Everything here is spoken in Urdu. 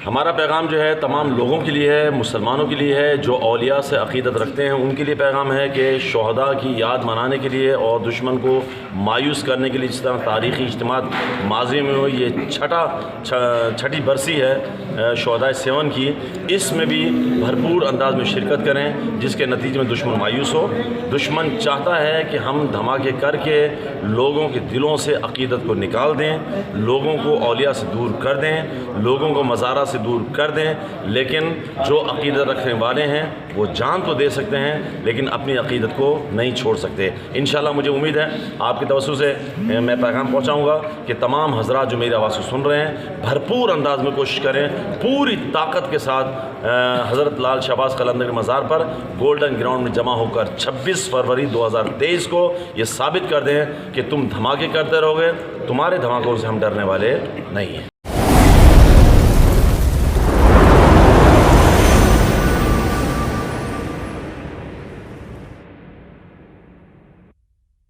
ہمارا پیغام جو ہے تمام لوگوں کے لیے ہے، مسلمانوں کے لیے ہے، جو اولیاء سے عقیدت رکھتے ہیں ان کے لیے پیغام ہے کہ شہداء کی یاد منانے کے لیے اور دشمن کو مایوس کرنے کے لیے، جس طرح تاریخی اجتماع ماضی میں ہوئی، یہ چھٹی برسی ہے شہداء سیون کی، اس میں بھی بھرپور انداز میں شرکت کریں جس کے نتیجے میں دشمن مایوس ہو۔ دشمن چاہتا ہے کہ ہم دھماکے کر کے لوگوں کے دلوں سے عقیدت کو نکال دیں، لوگوں کو اولیاء سے دور کر دیں، لوگوں کو مزارہ سے دور کر دیں، لیکن جو عقیدت رکھنے والے ہیں وہ جان تو دے سکتے ہیں لیکن اپنی عقیدت کو نہیں چھوڑ سکتے۔ انشاءاللہ مجھے امید ہے آپ کے توسط سے میں پیغام پہنچاؤں گا کہ تمام حضرات جو میری آواز کو سن رہے ہیں بھرپور انداز میں کوشش کریں، پوری طاقت کے ساتھ حضرت لال شہباز قلندر کے مزار پر گولڈن گراؤنڈ میں جمع ہو کر 26 فروری 2023 کو یہ ثابت کر دیں کہ تم دھماکے کرتے رہو گے، تمہارے دھماکوں سے ہم ڈرنے والے نہیں ہیں۔